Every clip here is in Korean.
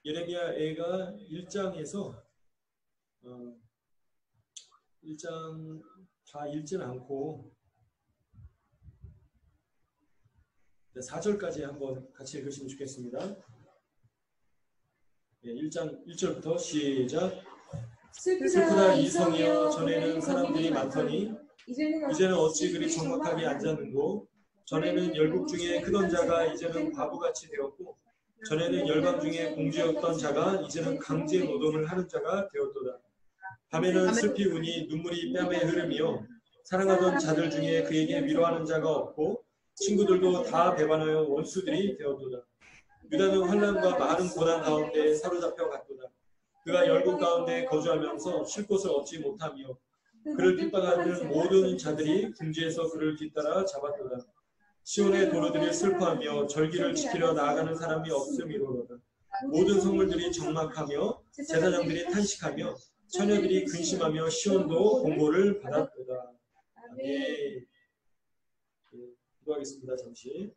예레미야가 1장에서 1장 다 읽지는 않고 4절까지 한번 같이 읽으시면 좋겠습니다. 1장 1절부터 시작. 슬프다 이 성이여, 전에는 사람들이 많더니 이제는 어찌 그리 적막하게 앉았는고, 전에는 열국 중에 크던 자가 이제는 과부같이 되었고, 전에는 열방 중에 공주였던 자가 이제는 강제 노동을 하는 자가 되었도다. 밤에는 슬피 우니 눈물이 뺨에 흐르며, 사랑하던 자들 중에 그에게 위로하는 자가 없고, 친구들도 다 배반하여 원수들이 되었도다. 유다는 환난과 많은 고난 가운데 사로잡혀 갔도다. 그가 열국 가운데 거주하면서 쉴 곳을 얻지 못하며, 그를 핍박하는 모든 자들이 궁지에서 그를 뒤따라 잡았도다. 시온의 도로들이 슬퍼하며 절기를 지키려 나아가는 사람이 없음이로다. 모든 성물들이 적막하며 제사장들이 탄식하며 처녀들이 근심하며 시온도 공고를 받았도다. 아멘. 기도하겠습니다. 잠시.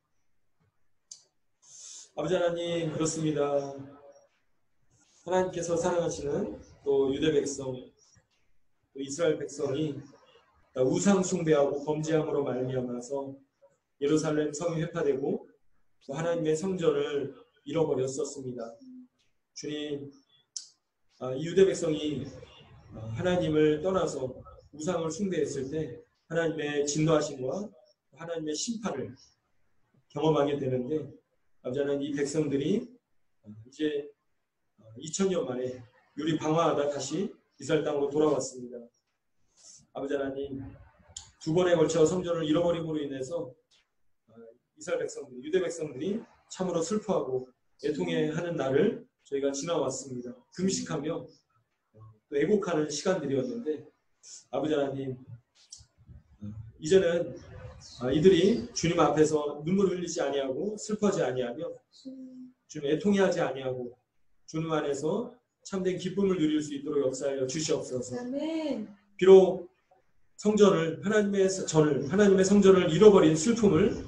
아버지 하나님, 그렇습니다. 하나님께서 사랑하시는 또 유대 백성, 또 이스라엘 백성이 우상 숭배하고 범죄함으로 말미암아서 예루살렘 성이 회파되고 또 하나님의 성전을 잃어버렸었습니다. 주님, 이 유대 백성이 하나님을 떠나서 우상을 숭배했을 때 하나님의 진노하심과 하나님의 심판을 경험하게 되는데, 아버지 하나님, 이 백성들이 이제 2000년 만에 유리 방황하다 다시 이스라엘 땅으로 돌아왔습니다. 아버지 하나님, 두 번에 걸쳐 성전을 잃어버림으로 인해서 이스라엘 백성들, 유대 백성들이 참으로 슬퍼하고 애통해하는 날을 저희가 지나왔습니다. 금식하며 또 애곡하는 시간들이었는데, 아버지 하나님, 이제는 이들이 주님 앞에서 눈물 흘리지 아니하고 슬퍼하지 아니하며 주님 애통해하지 아니하고 주님 안에서 참된 기쁨을 누릴 수 있도록 역사하여 주시옵소서. 아멘. 비록 하나님의 성전을 잃어버린 슬픔을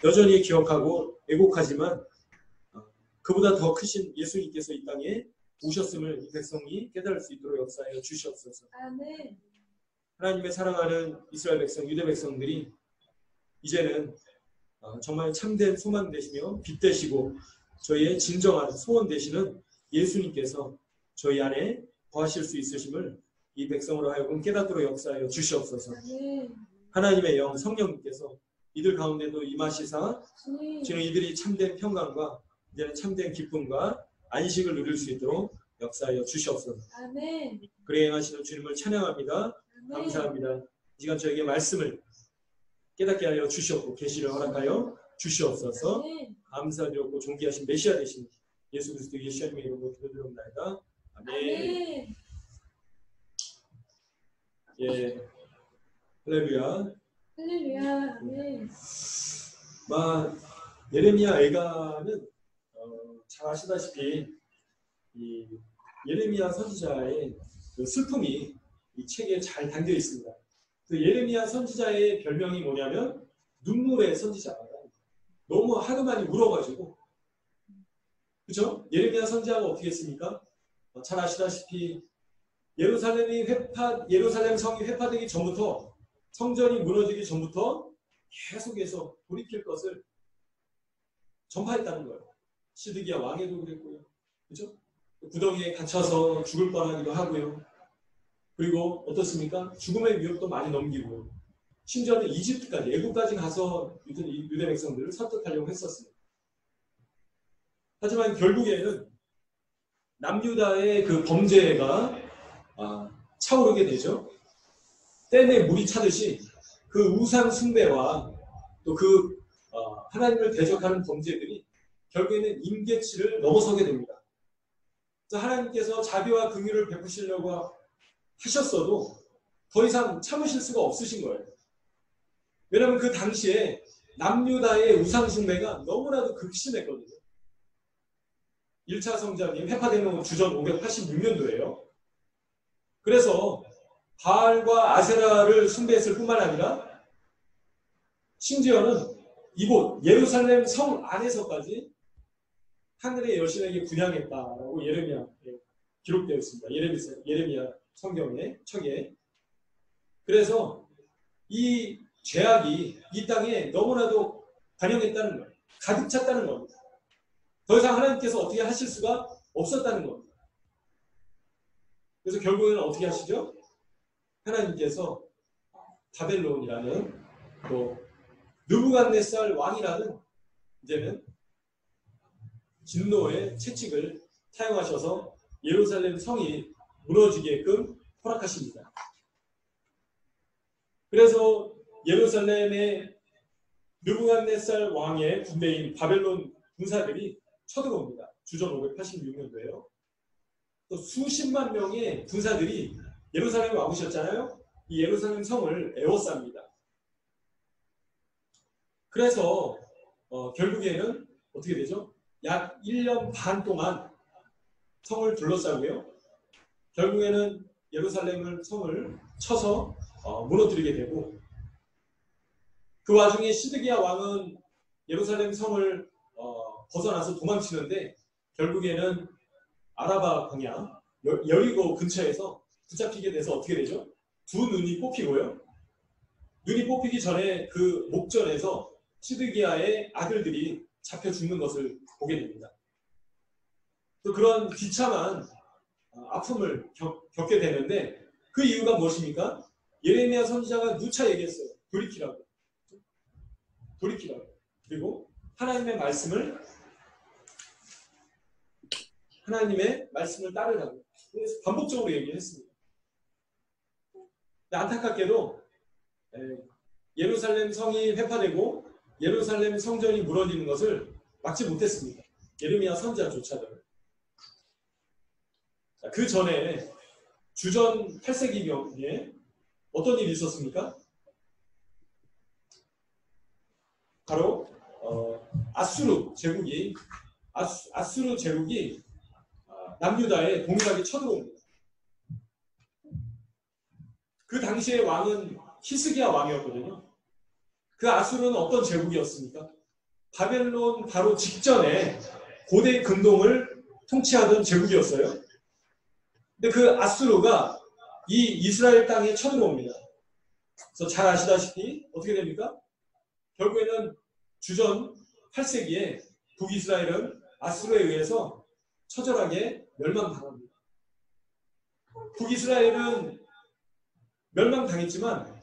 여전히 기억하고 애곡하지만, 그보다 더 크신 예수님께서 이 땅에 오셨음을 이 백성이 깨달을 수 있도록 역사하여 주시옵소서. 아멘. 하나님의 사랑하는 이스라엘 백성, 유대 백성들이 이제는 정말 참된 소망 되시며 빛 되시고 저희의 진정한 소원 되시는 예수님께서 저희 안에 거하실 수 있으심을 이 백성으로 하여금 깨닫도록 역사하여 주시옵소서. 하나님의 영 성령님께서 이들 가운데도 임하시사 지금 이들이 참된 평강과 이제는 참된 기쁨과 안식을 누릴 수 있도록 역사하여 주시옵소서. 그래 행하시는 주님을 찬양합니다. 감사합니다. 이 시간 저에게 말씀을 깨닫게 하여 주시옵고 계시를 허락하여 주시옵소서. 감사드렸고 존귀하신 메시아 되신 예수 그리스도 예수님의 이름으로 기도드립니다. 아멘. 예, 할렐루야. 할렐루야. 아멘. 예레미야 애가는 잘 아시다시피 이 예레미야 선지자의 그 슬픔이 이 책에 잘 담겨 있습니다. 그 예레미야 선지자의 별명이 뭐냐면 눈물의 선지자입니다. 너무 하도 많이 울어가지고, 그렇죠? 예레미야 선지자가 어떻게 했습니까? 잘 아시다시피 예루살렘 성이 회파되기 전부터, 성전이 무너지기 전부터 계속해서 돌이킬 것을 전파했다는 거예요. 시드기야 왕에도 그랬고요, 그렇죠? 구덩이에 갇혀서 죽을 뻔하기도 하고요. 그리고 어떻습니까? 죽음의 위협도 많이 넘기고, 심지어는 이집트까지, 애국까지 가서 유대 백성들을 설득하려고 했었습니다. 하지만 결국에는 남유다의 그 범죄가 차오르게 되죠. 댐에 물이 차듯이 그 우상 숭배와 또 그 하나님을 대적하는 범죄들이 결국에는 임계치를 넘어서게 됩니다. 하나님께서 자비와 긍휼을 베푸시려고 하셨어도 더 이상 참으실 수가 없으신 거예요. 왜냐하면 그 당시에 남유다의 우상 숭배가 너무나도 극심했거든요. 1차 성전이 회파되는 주전 586년도예요. 그래서 바알과 아세라를 숭배했을 뿐만 아니라 심지어는 이곳 예루살렘 성 안에서까지 하늘의 여신에게 분향했다라고 예레미야 기록되어 있습니다. 예레미야 성경의 책에. 그래서 이 죄악이 이 땅에 너무나도 반영했다는 거예요. 가득 찼다는 겁니다. 더 이상 하나님께서 어떻게 하실 수가 없었다는 겁니다. 그래서 결국에는 어떻게 하시죠? 하나님께서 바벨론이라는 또 느부갓네살 왕이라는 이제는 진노의 채찍을 사용하셔서 예루살렘 성이 무너지게끔 허락하십니다. 그래서 예루살렘의 느부갓네살 왕의 군대인 바벨론 군사들이 쳐들어옵니다. 주전 586년도에요. 또 수십만 명의 군사들이 예루살렘에 와보셨잖아요. 이 예루살렘 성을 에워쌉니다. 그래서 결국에는 어떻게 되죠? 약 1년 반 동안 성을 둘러싸고요. 결국에는 예루살렘을 성을 쳐서 무너뜨리게 되고, 그 와중에 시드기야 왕은 예루살렘 성을 벗어나서 도망치는데 결국에는 아라바 광야 여리고 근처에서 붙잡히게 돼서 어떻게 되죠? 두 눈이 뽑히고요. 눈이 뽑히기 전에 그 목전에서 시드기야의 아들들이 잡혀 죽는 것을 보게 됩니다. 또 그런 비참한 아픔을 겪게 되는데 그 이유가 무엇입니까? 예레미야 선지자가 누차 얘기했어요. 돌이키라고. 그리고 하나님의 말씀을 따르라고. 그래서 반복적으로 얘기했습니다. 안타깝게도 예루살렘 성이 회파되고 예루살렘 성전이 무너지는 것을 막지 못했습니다. 예레미야 선지자조차도. 그 전에 주전 8세기경에 어떤 일이 있었습니까? 바로 아수르 제국이 남유다에 동일하게 쳐들어옵니다. 그 당시의 왕은 히스기야 왕이었거든요. 그 아수르는 어떤 제국이었습니까? 바벨론 바로 직전에 고대 근동을 통치하던 제국이었어요. 근데 그 아수르가 이 이스라엘 땅에 쳐들어옵니다. 그래서 잘 아시다시피 어떻게 됩니까? 결국에는 주전 8세기에 북이스라엘은 아수르에 의해서 처절하게 멸망당합니다. 북이스라엘은 멸망당했지만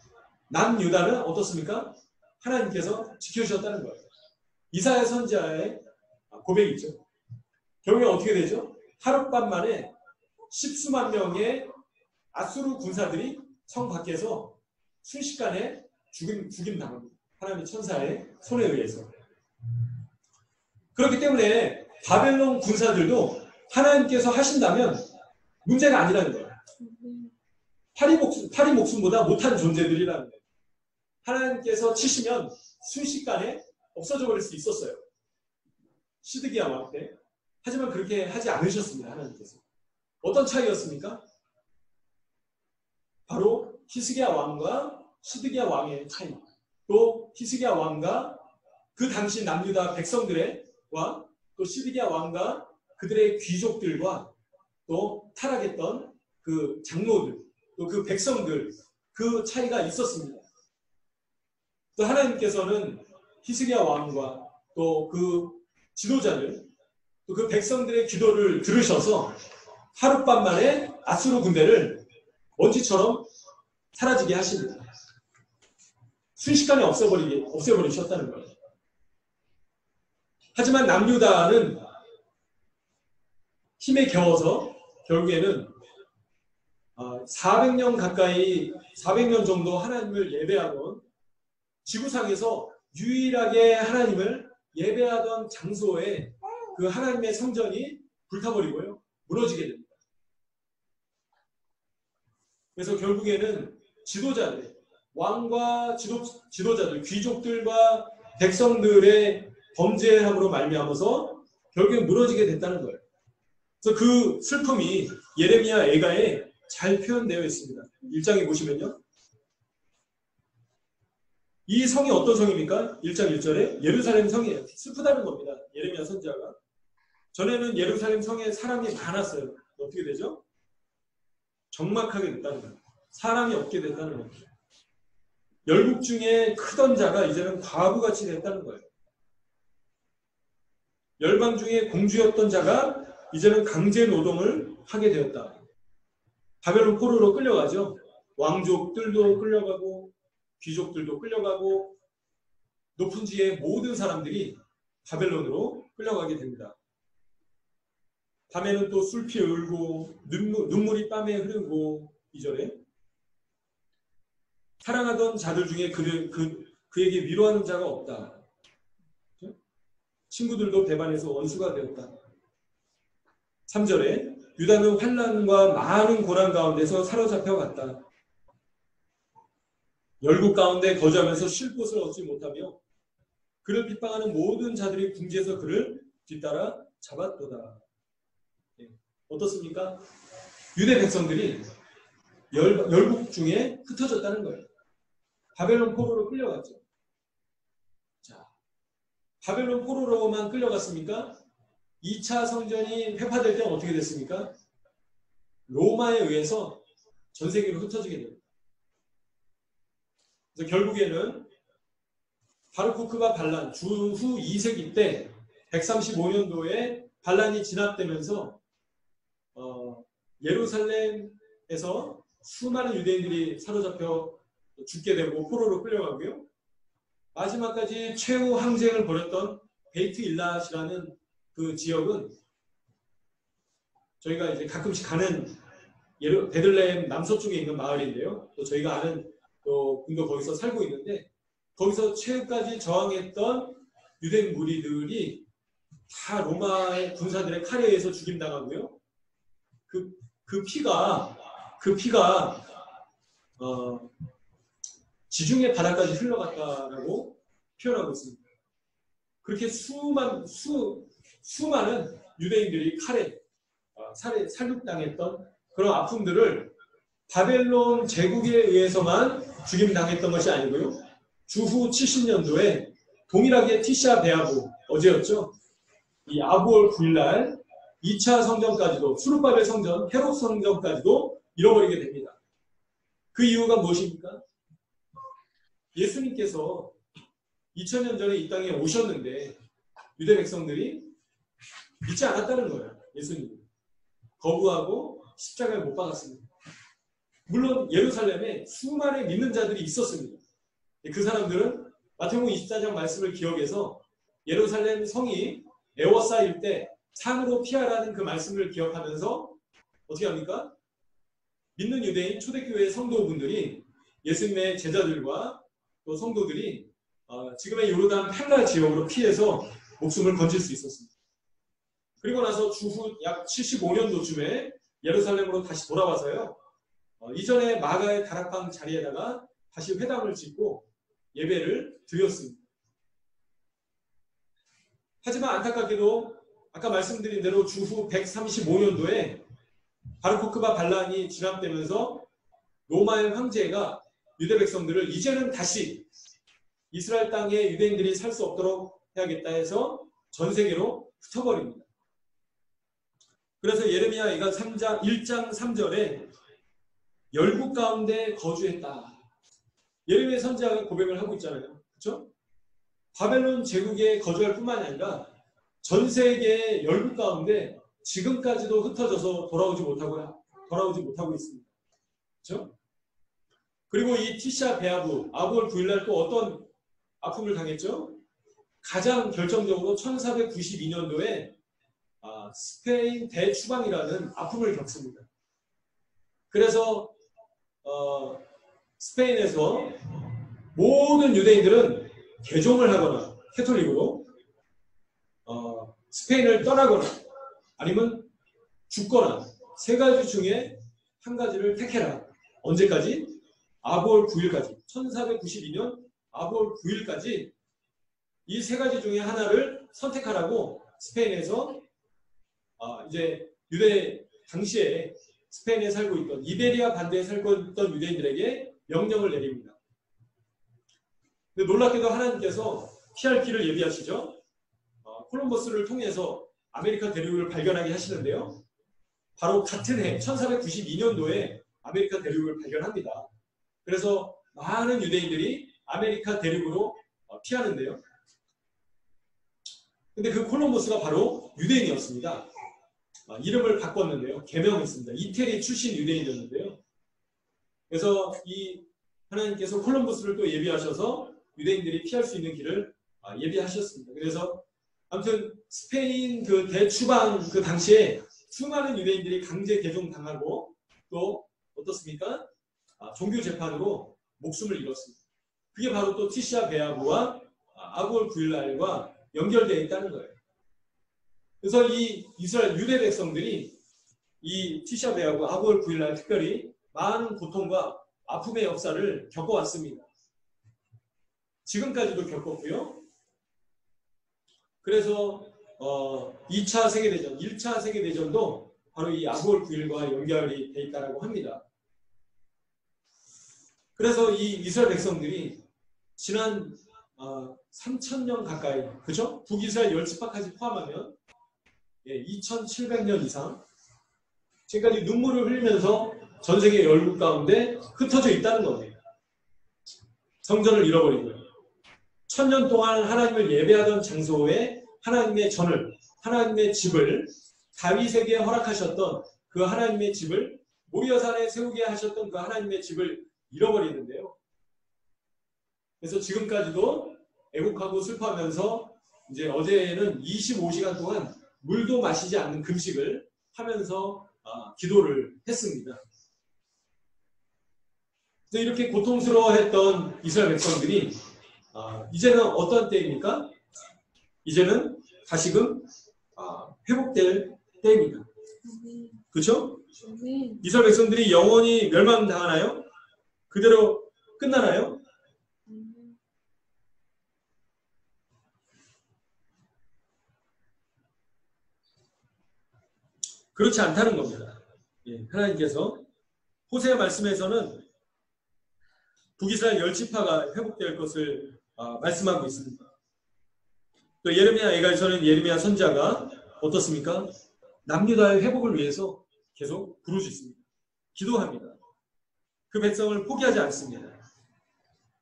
남유다는 어떻습니까? 하나님께서 지켜주셨다는 거예요. 이사야 선지자의 고백이죠. 결국에 어떻게 되죠? 하룻밤 만에 십수만 명의 아수르 군사들이 성 밖에서 순식간에 죽임 당합니다. 하나님의 천사의 손에 의해서. 그렇기 때문에 바벨론 군사들도 하나님께서 하신다면 문제가 아니라는 거예요. 파리 목숨보다 못한 존재들이라는 거예요. 하나님께서 치시면 순식간에 없어져 버릴 수 있었어요. 시드기야 왕 때. 하지만 그렇게 하지 않으셨습니다. 하나님께서. 어떤 차이였습니까? 바로 히스기야 왕과 시드기야 왕의 차이. 또 히스기야 왕과 그 당시 남유다 백성들과 또 시드기야 왕과 그들의 귀족들과 또 타락했던 그 장로들, 또 그 백성들, 그 차이가 있었습니다. 또 하나님께서는 히스기야 왕과 또 그 지도자들, 또 그 백성들의 기도를 들으셔서 하룻밤 만에 아수르 군대를 먼지처럼 사라지게 하십니다. 순식간에 없애버리셨다는 거예요. 하지만 남유다는 힘에 겨워서 결국에는 400년 정도 하나님을 예배하던 지구상에서 유일하게 하나님을 예배하던 장소에 그 하나님의 성전이 불타버리고요. 무너지게 됩니다. 그래서 결국에는 지도자들, 왕과 지도자들, 귀족들과 백성들의 범죄함으로 말미암아서 결국엔 무너지게 됐다는 거예요. 그래서 그 슬픔이 예레미야 애가에 잘 표현되어 있습니다. 1장에 보시면요. 이 성이 어떤 성입니까? 1장 1절에 예루살렘 성이에요. 슬프다는 겁니다. 예레미야 선지자가. 전에는 예루살렘 성에 사람이 많았어요. 어떻게 되죠? 적막하게 됐다는 거예요. 사람이 없게 됐다는 거예요. 열국 중에 크던 자가 이제는 과부같이 됐다는 거예요. 열방 중에 공주였던 자가 이제는 강제 노동을 하게 되었다. 바벨론 포로로 끌려가죠. 왕족들도 끌려가고 귀족들도 끌려가고 높은 지의 모든 사람들이 바벨론으로 끌려가게 됩니다. 밤에는 또 술피 울고 눈물이 땀에 흐르고 2절에 사랑하던 자들 중에 그에게 위로하는 자가 없다. 친구들도 배반해서 원수가 되었다. 3절에 유다는 환난과 많은 고난 가운데서 사로잡혀 갔다. 열국 가운데 거주하면서 쉴 곳을 얻지 못하며 그를 핍박하는 모든 자들이 궁지에서 그를 뒤따라 잡았도다. 어떻습니까? 유대 백성들이 열국 중에 흩어졌다는 거예요. 바벨론 포로로 끌려갔죠. 자, 바벨론 포로로만 끌려갔습니까? 2차 성전이 회파될 때는 어떻게 됐습니까? 로마에 의해서 전 세계로 흩어지게 됩니다. 그래서 결국에는 바르코크바 반란 주후 2세기 때 135년도에 반란이 진압되면서 예루살렘에서 수많은 유대인들이 사로잡혀 죽게 되고 포로로 끌려가고요. 마지막까지 최후 항쟁을 벌였던 베이트 일랏이라는 그 지역은 저희가 이제 가끔씩 가는 베들레헴 남서쪽에 있는 마을인데요. 또 저희가 아는 또 분도 거기서 살고 있는데 거기서 최후까지 저항했던 유대 무리들이 다 로마의 군사들의 칼에 의해서 죽임당하고요. 그 피가 지중해 바다까지 흘러갔다라고 표현하고 있습니다. 그렇게 수많은 유대인들이 칼에 살육당했던 그런 아픔들을 바벨론 제국에 의해서만 죽임당했던 것이 아니고요. 주후 70년도에 동일하게 티샤 베아브 어제였죠. 이 아부월 9일날 2차 성전까지도 수르바벨 성전, 헤롯 성전까지도 잃어버리게 됩니다. 그 이유가 무엇입니까? 예수님께서 2000년 전에 이 땅에 오셨는데 유대 백성들이 믿지 않았다는 거예요. 예수님 거부하고 십자가에 못 박았습니다. 물론 예루살렘에 수많은 믿는 자들이 있었습니다. 그 사람들은 마태복음 24장 말씀을 기억해서 예루살렘 성이 에워싸일 때 산으로 피하라는 그 말씀을 기억하면서 어떻게 합니까? 믿는 유대인 초대교회 성도분들이 예수님의 제자들과 또 성도들이 지금의 요르단 펠라 지역으로 피해서 목숨을 건질 수 있었습니다. 그리고 나서 주후 약 75년도쯤에 예루살렘으로 다시 돌아와서요. 이전에 마가의 다락방 자리에다가 다시 회당을 짓고 예배를 드렸습니다. 하지만 안타깝게도 아까 말씀드린 대로 주후 135년도에 바르코크바 반란이 진압되면서 로마의 황제가 유대 백성들을 이제는 다시 이스라엘 땅에 유대인들이 살 수 없도록 해야겠다 해서 전 세계로 흩어버립니다. 그래서 예레미야가 1장 3절에 열국 가운데 거주했다. 예레미야 선지자가 고백을 하고 있잖아요. 그렇죠? 바벨론 제국에 거주할 뿐만이 아니라 전 세계의 열국 가운데 지금까지도 흩어져서 돌아오지 못하고 있습니다. 그렇죠? 그리고 이 티샤 베아브 아부월 9일날 또 어떤 아픔을 당했죠? 가장 결정적으로 1492년도에 스페인 대추방이라는 아픔을 겪습니다. 그래서 스페인에서 모든 유대인들은 개종을 하거나 캐톨릭으로 스페인을 떠나거나 아니면 죽거나 세 가지 중에 한 가지를 택해라. 언제까지? 아부월 9일까지 1492년 아부월 9일까지 이 세 가지 중에 하나를 선택하라고 스페인에서 이제 유대 당시에 스페인에 살고 있던 이베리아 반도에 살고 있던 유대인들에게 명령을 내립니다. 근데 놀랍게도 하나님께서 피할 길을 예비하시죠. 콜럼버스를 통해서 아메리카 대륙을 발견하게 하시는데요. 바로 같은 해 1492년도에 아메리카 대륙을 발견합니다. 그래서 많은 유대인들이 아메리카 대륙으로 피하는데요. 근데 그 콜럼버스가 바로 유대인이었습니다. 이름을 바꿨는데요. 개명했습니다. 이태리 출신 유대인이었는데요. 그래서 이 하나님께서 콜럼버스를 또 예비하셔서 유대인들이 피할 수 있는 길을 예비하셨습니다. 그래서 아무튼 스페인 그 대추방 그 당시에 수많은 유대인들이 강제 개종당하고 또 어떻습니까? 종교 재판으로 목숨을 잃었습니다. 그게 바로 또 티시아 베아브와 아굴 구일날과 연결되어 있다는 거예요. 그래서 이 이스라엘 유대 백성들이 이 티시아 베아브 아굴 구일날 특별히 많은 고통과 아픔의 역사를 겪어왔습니다. 지금까지도 겪었고요. 그래서 2차 세계대전, 1차 세계대전도 바로 이 아굴 구일과 연결이 되어 있다고 합니다. 그래서 이 이스라엘 백성들이 지난 3,000년 가까이, 그죠? 북이스라엘 10지파까지 포함하면 2,700년 이상 지금까지 눈물을 흘리면서 전 세계 열국 가운데 흩어져 있다는 겁니다. 성전을 잃어버리고요. 1000년 동안 하나님을 예배하던 장소에 하나님의 전을, 하나님의 집을 다윗에게 허락하셨던 그 하나님의 집을 모리아산에 세우게 하셨던 그 하나님의 집을 잃어버리는데요. 그래서 지금까지도 애곡하고 슬퍼하면서 이제 어제는 25시간 동안 물도 마시지 않는 금식을 하면서 기도를 했습니다. 그래서 이렇게 고통스러워했던 이스라엘 백성들이 이제는 어떤 때입니까? 이제는 다시금 회복될 때입니다. 그렇죠? 이스라엘 백성들이 영원히 멸망당하나요? 그대로 끝나나요? 그렇지 않다는 겁니다. 하나님께서 호세아 말씀에서는 북이스라엘 10지파가 회복될 것을 말씀하고 있습니다. 또 예레미야 예가에서는 예레미야 선지자가 어떻습니까? 남유다의 회복을 위해서 계속 부르짖습니다. 기도합니다. 그 백성을 포기하지 않습니다.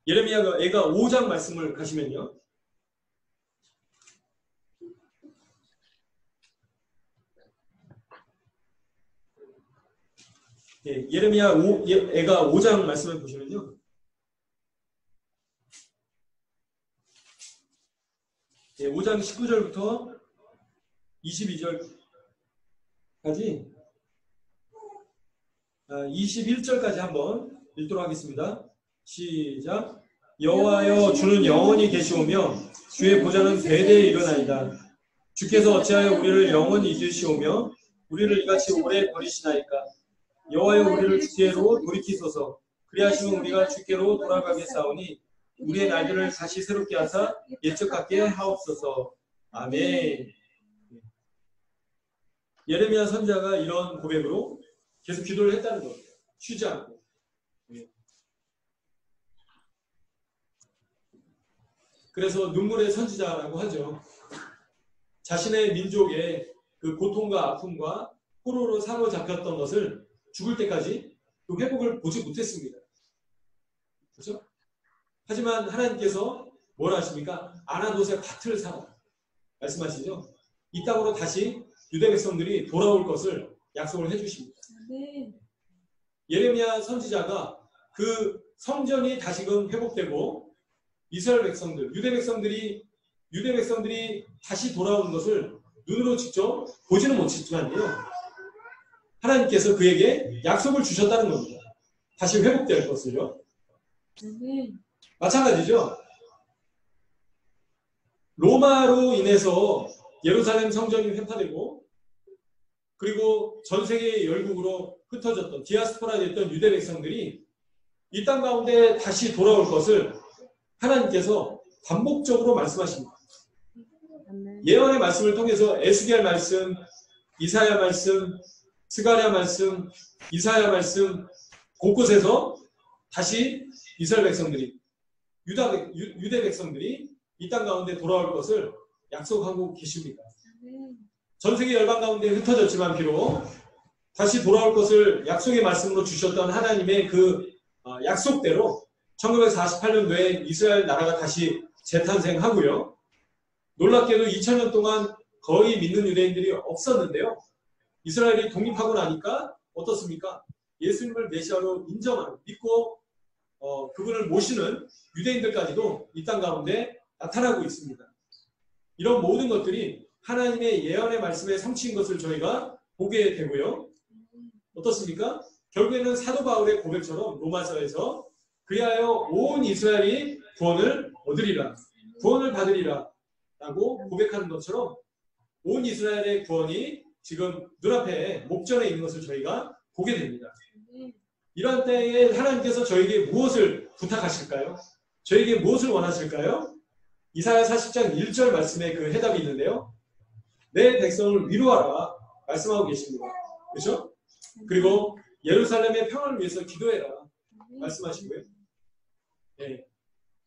예레미야가 애가 5장 말씀을 가시면요. 예레미야 애가 5장 말씀을 보시면요. 예, 5장 19절부터 22절까지 21절까지 한번 읽도록 하겠습니다. 시작. 여호와여 주는 영원히 계시오며 주의 보좌는 대대에 이르나이다. 주께서 어찌하여 우리를 영원히 잊으시오며 우리를 이같이 오래 버리시나이까. 여호와여 우리를 주께로 돌이키소서. 그리하시면 우리가 주께로 돌아가겠사오니 우리의 날들을 다시 새롭게 하사 옛적 같게 하옵소서. 아멘. 예레미야 선지자가 이런 고백으로 계속 기도를 했다는 겁니다. 쉬지 않고. 그래서 눈물의 선지자라고 하죠. 자신의 민족의 그 고통과 아픔과 포로로 사로잡혔던 것을 죽을 때까지 그 회복을 보지 못했습니다. 그렇죠? 하지만 하나님께서 뭘 하십니까? 아나돗의 밭을 사라 말씀하시죠. 이 땅으로 다시 유대 백성들이 돌아올 것을 약속을 해주십니다. 네. 예레미야 선지자가 그 성전이 다시금 회복되고 이스라엘 백성들, 유대 백성들이 다시 돌아오는 것을 눈으로 직접 보지는 못했지만요. 하나님께서 그에게 약속을 주셨다는 겁니다. 다시 회복될 것을요. 네. 마찬가지죠. 로마로 인해서 예루살렘 성전이 회파되고 그리고 전 세계 열국으로 흩어졌던 디아스포라 됐던 유대 백성들이 이 땅 가운데 다시 돌아올 것을 하나님께서 반복적으로 말씀하십니다. 예언의 말씀을 통해서 에스겔 말씀, 이사야 말씀, 스가랴 말씀, 이사야 말씀 곳곳에서 다시 이스라엘 백성들이 유대 백성들이 이 땅 가운데 돌아올 것을 약속하고 계십니다. 전 세계 열방 가운데 흩어졌지만 비록 다시 돌아올 것을 약속의 말씀으로 주셨던 하나님의 그 약속대로 1948년도에 이스라엘 나라가 다시 재탄생하고요. 놀랍게도 2000년 동안 거의 믿는 유대인들이 없었는데요. 이스라엘이 독립하고 나니까 어떻습니까? 예수님을 메시아로 인정하는, 믿고 그분을 모시는 유대인들까지도 이 땅 가운데 나타나고 있습니다. 이런 모든 것들이 하나님의 예언의 말씀의 성취인 것을 저희가 보게 되고요. 어떻습니까? 결국에는 사도 바울의 고백처럼 로마서에서 그리하여 온 이스라엘이 구원을 얻으리라, 구원을 받으리라 라고 고백하는 것처럼 온 이스라엘의 구원이 지금 눈앞에 목전에 있는 것을 저희가 보게 됩니다. 이러한 때에 하나님께서 저에게 무엇을 부탁하실까요? 저에게 무엇을 원하실까요? 이사야 40장 1절 말씀에 그 해답이 있는데요. 내 백성을 위로하라 말씀하고 계십니다. 그렇죠? 그리고 예루살렘의 평화를 위해서 기도해라 말씀하시고요. 네.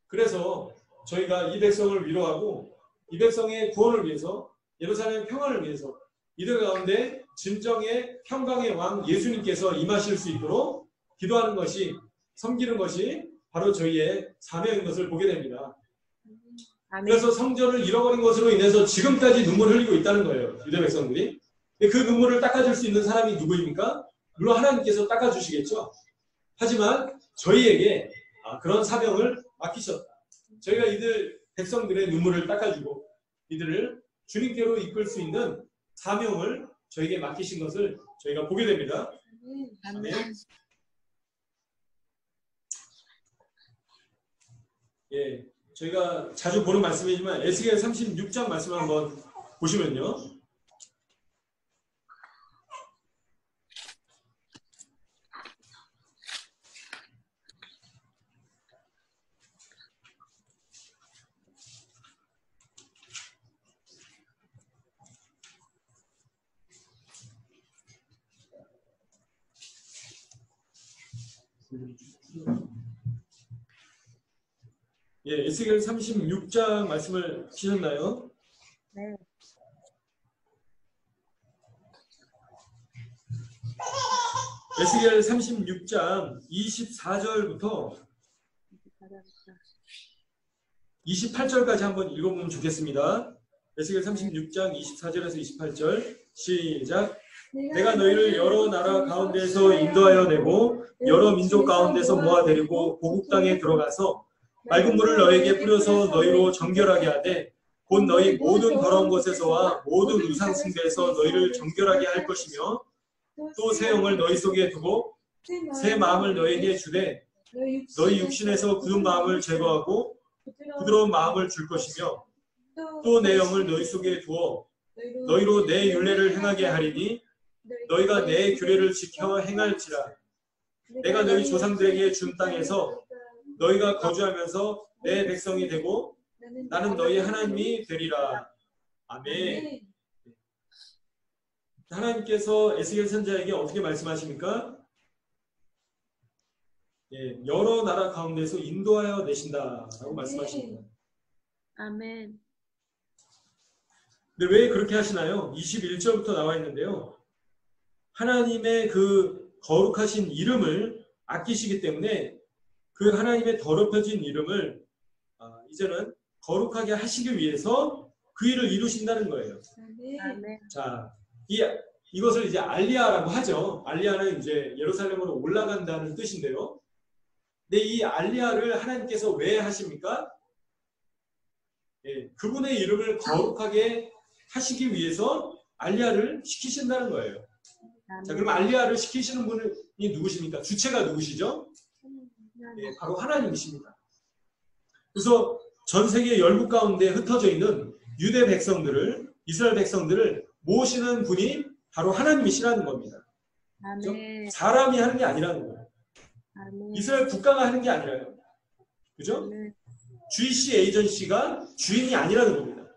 그래서 저희가 이 백성을 위로하고 이 백성의 구원을 위해서, 예루살렘의 평화를 위해서 이들 가운데 진정의 평강의 왕 예수님께서 임하실 수 있도록 기도하는 것이, 섬기는 것이 바로 저희의 사명인 것을 보게 됩니다. 그래서 성전을 잃어버린 것으로 인해서 지금까지 눈물을 흘리고 있다는 거예요. 유대 백성들이. 그 눈물을 닦아줄 수 있는 사람이 누구입니까? 물론 하나님께서 닦아주시겠죠. 하지만 저희에게 그런 사명을 맡기셨다. 저희가 이들 백성들의 눈물을 닦아주고 이들을 주님께로 이끌 수 있는 사명을 저에게 맡기신 것을 저희가 보게 됩니다. 아멘. 예, 저희가 자주 보는 말씀이지만 에스겔 36장 말씀을 한번 보시면요. 예, 에스겔 36장 말씀을 치셨나요? 네. 에스겔 36장 24절부터 28절까지 한번 읽어보면 좋겠습니다. 에스겔 36장 24절에서 28절 시작. 내가 너희를 여러 나라 가운데서 인도하여 내고 여러 민족 가운데서 모아데리고 고국 땅에 들어가서 맑은 물을 너희에게 뿌려서 너희로 정결하게 하되 곧 너희 모든 더러운 것에서와 모든 우상 숭배에서 너희를 정결하게 할 것이며 또 새 영을 너희 속에 두고 새 마음을 너희에게 주되 너희 육신에서 굳은 마음을 제거하고 부드러운 마음을 줄 것이며 또 내 영을 너희 속에 두어 너희로 내 율례를 행하게 하리니 너희가 내 규례를 지켜 행할지라. 내가 너희 조상들에게 준 땅에서 너희가 거주하면서 내 백성이 되고 나는 너희 하나님이 되리라. 아멘. 하나님께서 에스겔 선지자에게 어떻게 말씀하십니까? 예, 여러 나라 가운데서 인도하여 내신다라고 말씀하십니다. 아멘. 근데 왜 그렇게 하시나요? 21절부터 나와 있는데요. 하나님의 그 거룩하신 이름을 아끼시기 때문에 그 하나님의 더럽혀진 이름을 이제는 거룩하게 하시기 위해서 그 일을 이루신다는 거예요. 아멘. 자, 이것을 이제 알리아라고 하죠. 알리아는 이제 예루살렘으로 올라간다는 뜻인데요. 근데 이 알리아를 하나님께서 왜 하십니까? 예, 그분의 이름을 거룩하게 하시기 위해서 알리아를 시키신다는 거예요. 자, 그럼 알리아를 시키시는 분이 누구십니까? 주체가 누구시죠? 예, 바로 하나님이십니다. 그래서 전 세계 열국 가운데 흩어져 있는 유대 백성들을, 이스라엘 백성들을 모시는 분이 바로 하나님이시라는 겁니다. 아멘. 사람이 하는 게 아니라는 거예요. 아멘. 이스라엘 국가가 하는 게 아니라요. 그죠? 아멘. GC 에이전시가 주인이 아니라는 겁니다.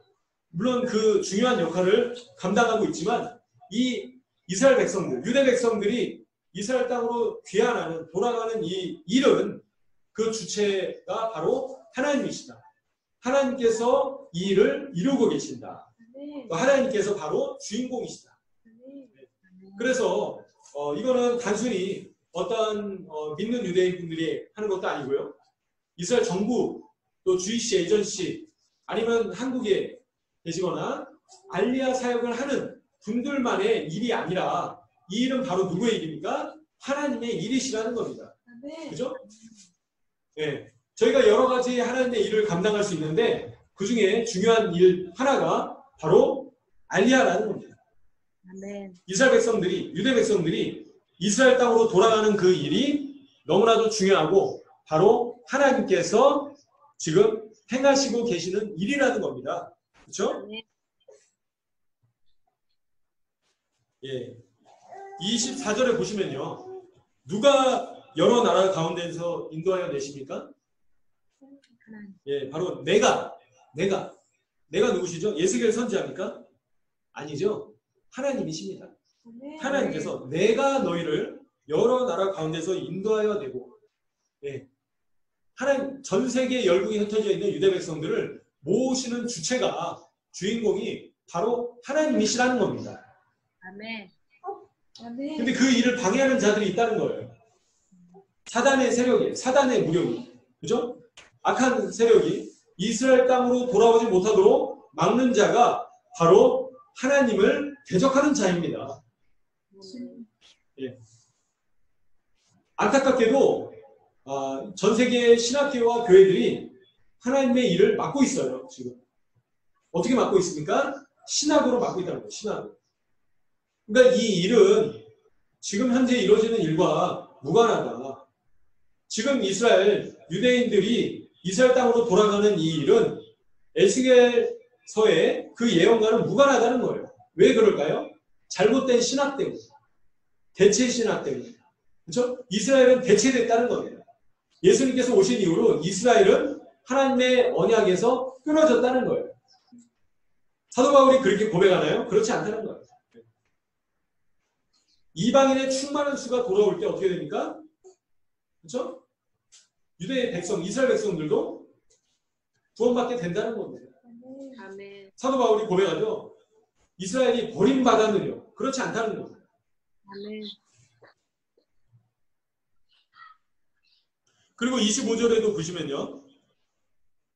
물론 그 중요한 역할을 감당하고 있지만 이 이스라엘 백성들, 유대 백성들이 이스라엘 땅으로 귀환하는, 돌아가는 이 일은 그 주체가 바로 하나님이시다. 하나님께서 이 일을 이루고 계신다. 하나님께서 바로 주인공이시다. 그래서 이거는 단순히 어떤 믿는 유대인분들이 하는 것도 아니고요. 이스라엘 정부 또 주이시 에이전시 아니면 한국에 계시거나 알리아 사역을 하는 분들만의 일이 아니라 이 일은 바로 누구의 일입니까? 하나님의 일이시라는 겁니다. 그죠? 네. 저희가 여러 가지 하나님의 일을 감당할 수 있는데 그 중에 중요한 일 하나가 바로 알리아라는 겁니다. 이스라엘 백성들이, 유대 백성들이 이스라엘 땅으로 돌아가는 그 일이 너무나도 중요하고 바로 하나님께서 지금 행하시고 계시는 일이라는 겁니다. 그렇죠? 예. 24절에 보시면요. 누가 여러 나라 가운데서 인도하여 내십니까? 예, 바로 내가 누구시죠? 예수겔 선지자입니까? 아니죠. 하나님이십니다. 하나님께서 내가 너희를 여러 나라 가운데서 인도하여 내고, 예. 하나님 전 세계 열국에 흩어져 있는 유대 백성들을 모으시는 주체가 주인공이 바로 하나님이시라는 겁니다. 아멘. 근데 그 일을 방해하는 자들이 있다는 거예요. 사단의 세력이, 사단의 무력이, 그죠? 악한 세력이 이스라엘 땅으로 돌아오지 못하도록 막는 자가 바로 하나님을 대적하는 자입니다. 예. 안타깝게도 전 세계의 신학교와 교회들이 하나님의 일을 막고 있어요. 지금 어떻게 막고 있습니까? 신학으로 막고 있다는 거예요. 신학으로. 그러니까 이 일은 지금 현재 이루어지는 일과 무관하다. 지금 이스라엘 유대인들이 이스라엘 땅으로 돌아가는 이 일은 에스겔서의 그 예언과는 무관하다는 거예요. 왜 그럴까요? 잘못된 신학 때문에, 대체 신학 때문에. 그렇죠? 이스라엘은 대체됐다는 겁니다. 예수님께서 오신 이후로 이스라엘은 하나님의 언약에서 끊어졌다는 거예요. 사도 바울이 그렇게 고백하나요? 그렇지 않다는 거예요. 이방인의 충만한 수가 돌아올 때 어떻게 됩니까? 그렇죠? 유대 백성, 이스라엘 백성들도 구원받게 된다는 겁니다. 아멘. 사도 바울이 고백하죠. 이스라엘이 버림받았느냐? 그렇지 않다는 겁니다. 아멘. 그리고 25절에도 보시면요.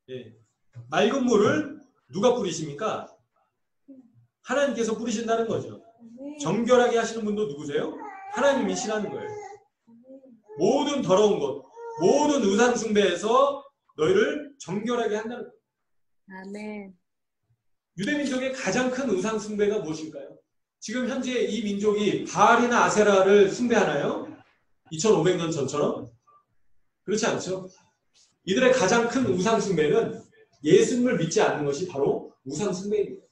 예, 맑은 물을 누가 뿌리십니까? 하나님께서 뿌리신다는 거죠. 정결하게 하시는 분도 누구세요? 하나님이시라는 거예요. 모든 더러운 것, 모든 우상 숭배에서 너희를 정결하게 한다는 거예요. 아멘. 유대민족의 가장 큰 우상 숭배가 무엇일까요? 지금 현재 이 민족이 바알이나 아세라를 숭배하나요? 2500년 전처럼? 그렇지 않죠. 이들의 가장 큰 우상 숭배는 예수님을 믿지 않는 것이 바로 우상 숭배입니다.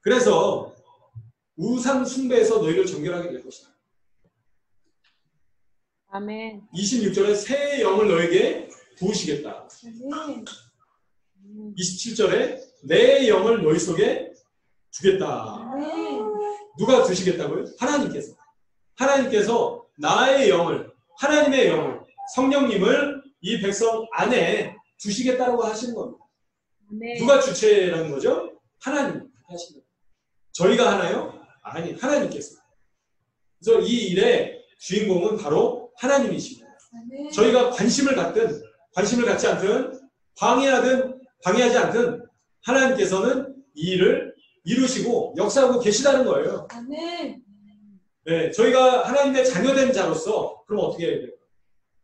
그래서 우상 숭배에서 너희를 정결하게 될 것이다. 아멘. 26절에 새 영을 너에게 부으시겠다. 27절에 내 영을 너희 속에 주겠다. 누가 주시겠다고요? 하나님께서. 하나님께서 나의 영을, 하나님의 영을, 성령님을 이 백성 안에 주시겠다고 하시는 겁니다. 아멘. 누가 주체라는 거죠? 하나님 하시는 거예요. 저희가 하나요? 아니, 하나님께서. 그래서 이 일의 주인공은 바로 하나님이십니다. 저희가 관심을 갖든 관심을 갖지 않든 방해하지 않든 하나님께서는 이 일을 이루시고 역사하고 계시다는 거예요. 네, 저희가 하나님의 자녀된 자로서 그럼 어떻게 해야 돼요?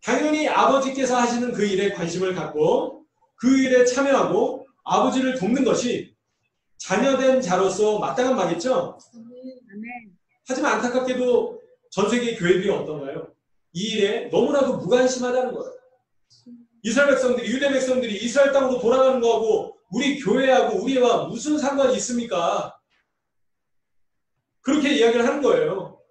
당연히 아버지께서 하시는 그 일에 관심을 갖고 그 일에 참여하고 아버지를 돕는 것이 자녀된 자로서 마땅한 말이죠. 아멘. 하지만 안타깝게도 전 세계 교회들이 어떤가요? 이 일에 너무나도 무관심하다는 거예요. 이스라엘 백성들이, 유대 백성들이 이스라엘 땅으로 돌아가는 거하고 우리 교회하고 우리와 무슨 상관이 있습니까? 그렇게 이야기를 하는 거예요.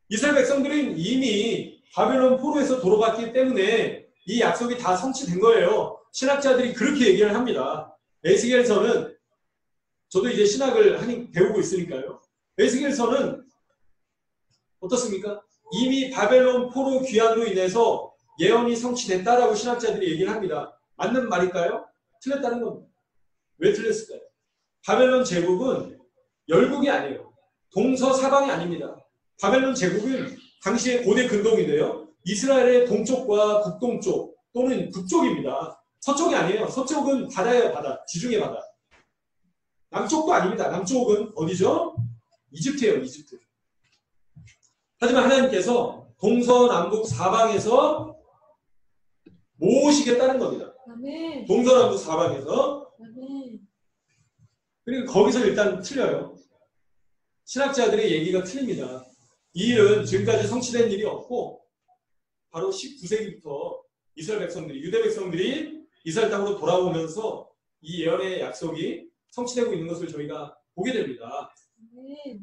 이스라엘 백성들은 이미 바벨론 포로에서 돌아갔기 때문에 이 약속이 다 성취된 거예요. 신학자들이 그렇게 얘기를 합니다. 에스겔서는 저도 이제 신학을 배우고 있으니까요. 에스겔서는 어떻습니까? 이미 바벨론 포로 귀환으로 인해서 예언이 성취됐다라고 신학자들이 얘기를 합니다. 맞는 말일까요? 틀렸다는 겁니다. 왜 틀렸을까요? 바벨론 제국은 열국이 아니에요. 동서사방이 아닙니다. 바벨론 제국은 당시의 고대 근동인데요. 이스라엘의 동쪽과 북동쪽 또는 북쪽입니다. 서쪽이 아니에요. 서쪽은 바다예요. 바다. 지중해 바다. 남쪽도 아닙니다. 남쪽은 어디죠? 이집트예요. 이집트. 하지만 하나님께서 동서남북 사방에서 모으시겠다는 겁니다. 아멘. 동서남북 사방에서. 아멘. 그리고 거기서 일단 틀려요. 신학자들의 얘기가 틀립니다. 이 일은 지금까지 성취된 일이 없고 바로 19세기부터 이스라엘 백성들이, 유대 백성들이 이스라엘 땅으로 돌아오면서 이 예언의 약속이 성취되고 있는 것을 저희가 보게 됩니다. 아멘.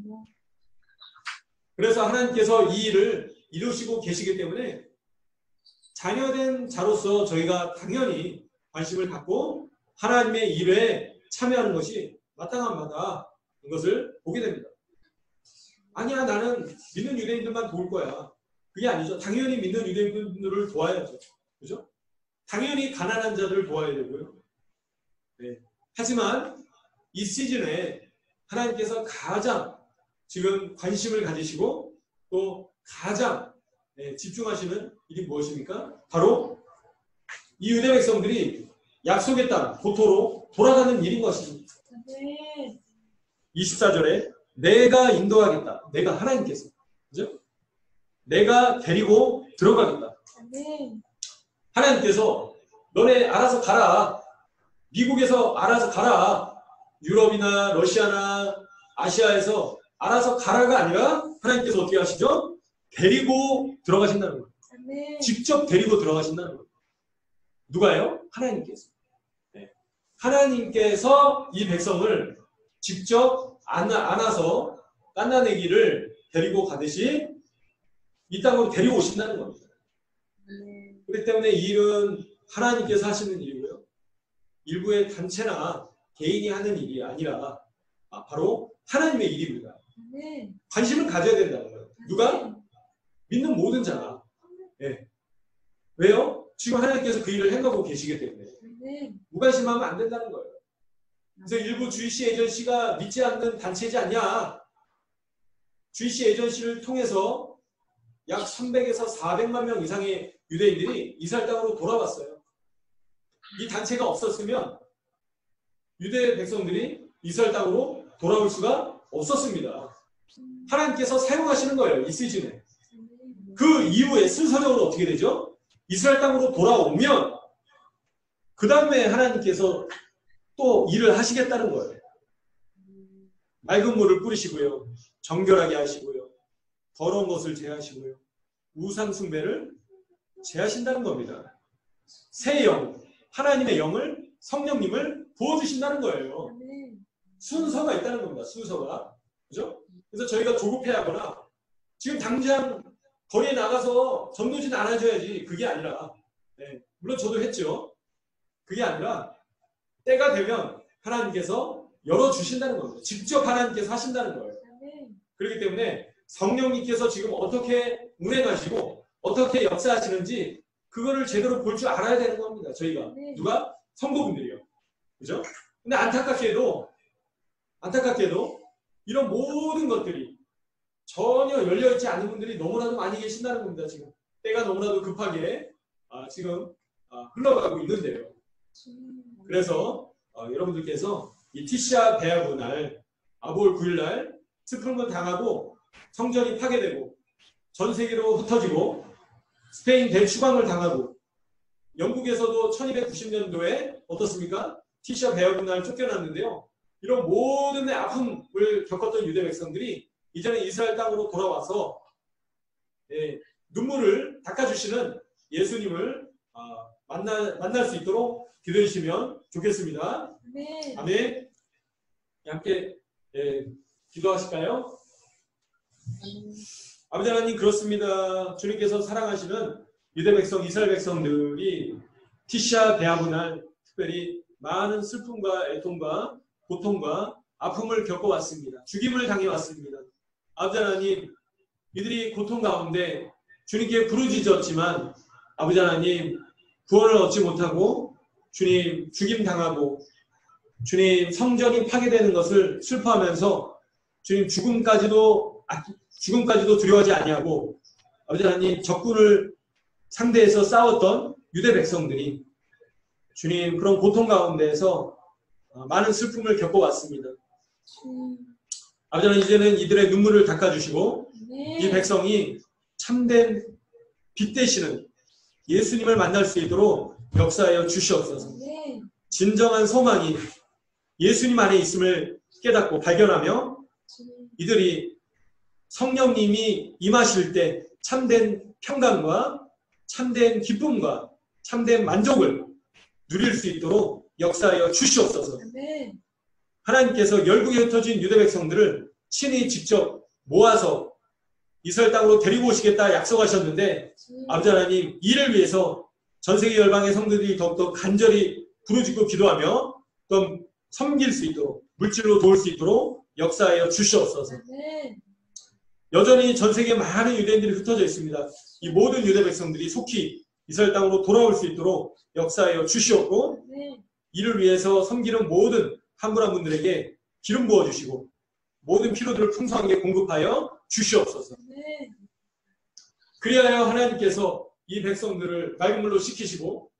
그래서 하나님께서 이 일을 이루시고 계시기 때문에 자녀된 자로서 저희가 당연히 관심을 갖고 하나님의 일에 참여하는 것이 마땅한 바다 이것을 보게 됩니다. 아니야, 나는 믿는 유대인들만 도울 거야. 그게 아니죠. 당연히 믿는 유대인들을 도와야죠. 그죠? 당연히 가난한 자들을 도와야 되고요. 네. 하지만 이 시즌에 하나님께서 가장 지금 관심을 가지시고 또 가장 집중하시는 일이 무엇입니까? 바로 이 유대 백성들이 약속의 땅 고토로 돌아가는 일인 것입니다. 아멘. 24절에 내가 인도하겠다. 내가 하나님께서. 그죠? 내가 데리고 들어가겠다. 아멘. 하나님께서 너네 알아서 가라. 미국에서 알아서 가라. 유럽이나 러시아나 아시아에서 알아서 가라가 아니라 하나님께서 어떻게 하시죠? 데리고 들어가신다는 거예요. 아멘. 직접 데리고 들어가신다는 거예요. 누가요? 하나님께서. 네. 하나님께서 이 백성을 직접 안아서 깐나내기를 데리고 가듯이 이 땅으로 데려오신다는 겁니다. 아멘. 그렇기 때문에 이 일은 하나님께서 하시는 일이고요. 일부의 단체나 개인이 하는 일이 아니라 바로 하나님의 일입니다. 아멘. 관심을 가져야 된다는 거예요. 누가? 믿는 모든 자가. 네. 왜요? 지금 하나님께서 그 일을 행하고 계시기 때문에. 아멘. 무관심하면 안 된다는 거예요. 그래서 일부 주이시 에이전시가 믿지 않는 단체이지 않냐. 주이시 에이전시를 통해서 약 300에서 400만 명 이상의 유대인들이 이스라엘 땅으로 돌아왔어요. 이 단체가 없었으면 유대 백성들이 이스라엘 땅으로 돌아올 수가 없었습니다. 하나님께서 사용하시는 거예요. 이 시즌에. 그 이후에 순서적으로 어떻게 되죠? 이스라엘 땅으로 돌아오면 그 다음에 하나님께서 또 일을 하시겠다는 거예요. 맑은 물을 뿌리시고요. 정결하게 하시고요. 더러운 것을 제하시고요. 우상 숭배를 제하신다는 겁니다. 새 영, 하나님의 영을, 성령님을 부어주신다는 거예요. 아멘. 순서가 있다는 겁니다. 순서가. 그죠? 그래서 저희가 조급해하거나 지금 당장 거리에 나가서 전도진 안아줘야지. 그게 아니라, 네, 물론 저도 했죠. 그게 아니라 때가 되면 하나님께서 열어주신다는 겁니다. 직접 하나님께서 하신다는 거예요. 아멘. 그렇기 때문에 성령님께서 지금 어떻게 운행하시고 어떻게 역사하시는지 그거를 제대로 볼 줄 알아야 되는 겁니다. 저희가. 네. 누가? 성도분들이요. 그죠? 근데 안타깝게도 이런 모든 것들이 전혀 열려있지 않은 분들이 너무나도 많이 계신다는 겁니다. 지금 때가 너무나도 급하게 지금 흘러가고 있는데요. 그래서 여러분들께서 이 티샤 베아브 날 아볼 9일 날 슬픔을 당하고 성전이 파괴되고 전 세계로 흩어지고 스페인 대추방을 당하고 영국에서도 1290년도에 어떻습니까? 티샤 베아브 날 쫓겨났는데요. 이런 모든 아픔을 겪었던 유대 백성들이 이제는 이스라엘 땅으로 돌아와서 눈물을 닦아주시는 예수님을 만날 수 있도록 기도해 주시면 좋겠습니다. 아멘. 아멘. 함께 기도하실까요? 아버지 하나님, 그렇습니다. 주님께서 사랑하시는 유대 백성, 이스라엘 백성들이 티샤 베아브 날 특별히 많은 슬픔과 애통과 고통과 아픔을 겪어왔습니다. 죽임을 당해왔습니다. 아버지 하나님, 이들이 고통 가운데 주님께 부르짖었지만 아버지 하나님 구원을 얻지 못하고 주님 죽임 당하고 주님 성전이 파괴되는 것을 슬퍼하면서 주님 죽음까지도 두려워하지 아니하고 아버지 하나님 적군을 상대해서 싸웠던 유대 백성들이 주님 그런 고통 가운데에서 많은 슬픔을 겪어왔습니다. 아버지 하나님 이제는 이들의 눈물을 닦아주시고 이 백성이 참된 빛 되시는 예수님을 만날 수 있도록 역사하여 주시옵소서. 진정한 소망이 예수님 안에 있음을 깨닫고 발견하며 이들이 성령님이 임하실 때 참된 평강과 참된 기쁨과 참된 만족을 누릴 수 있도록 역사하여 주시옵소서. 하나님께서 열국에 흩어진 유대 백성들을 친히 직접 모아서 이스라엘 땅으로 데리고 오시겠다 약속하셨는데 아버지 하나님 이를 위해서 전세계 열방의 성도들이 더욱더 간절히 부르짖고 기도하며 또 섬길 수 있도록 물질로 도울 수 있도록 역사하여 주시옵소서. 여전히 전세계 많은 유대인들이 흩어져 있습니다. 이 모든 유대 백성들이 속히 이스라엘 땅으로 돌아올 수 있도록 역사하여 주시옵고 이를 위해서 섬기는 모든 한 분 한 분들에게 기름 부어주시고 모든 필요들을 풍성하게 공급하여 주시옵소서. 그리하여 하나님께서 이 백성들을 맑은 물로 씻기시고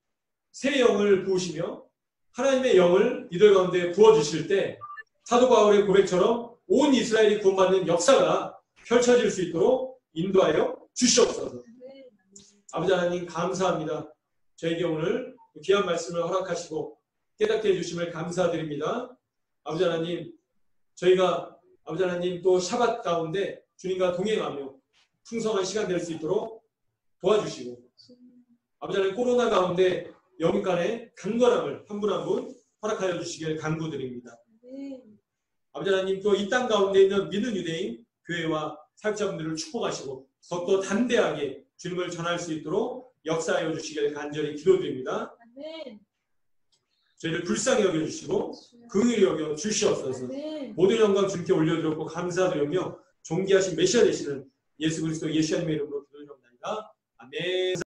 새 영을 부으시며 하나님의 영을 이들 가운데 부어주실 때 사도 바울의 고백처럼 온 이스라엘이 구원받는 역사가 펼쳐질 수 있도록 인도하여 주시옵소서. 아버지 하나님 감사합니다. 저에게 오늘 귀한 말씀을 허락하시고 깨닫게 해주심을 감사드립니다. 아버지 하나님 저희가 아버지 하나님 또 샤밧 가운데 주님과 동행하며 풍성한 시간 될 수 있도록 도와주시고 아버지 하나님 코로나 가운데 영육간의 강건함을 한 분 한 분 허락하여 주시길 간구드립니다. 아버지 하나님 또 이 땅 가운데 있는 믿는 유대인 교회와 사역자분들을 축복하시고 더욱더 담대하게 주님을 전할 수 있도록 역사하여 주시길 간절히 기도드립니다. 저희를 불쌍히 여겨주시고 긍휼히 여겨 주시옵소서. 모든 영광 주님께 올려드렸고 감사드리며 존귀하신 메시아 되시는 예수 그리스도 예수님의 이름으로 기도드립니다. 아멘.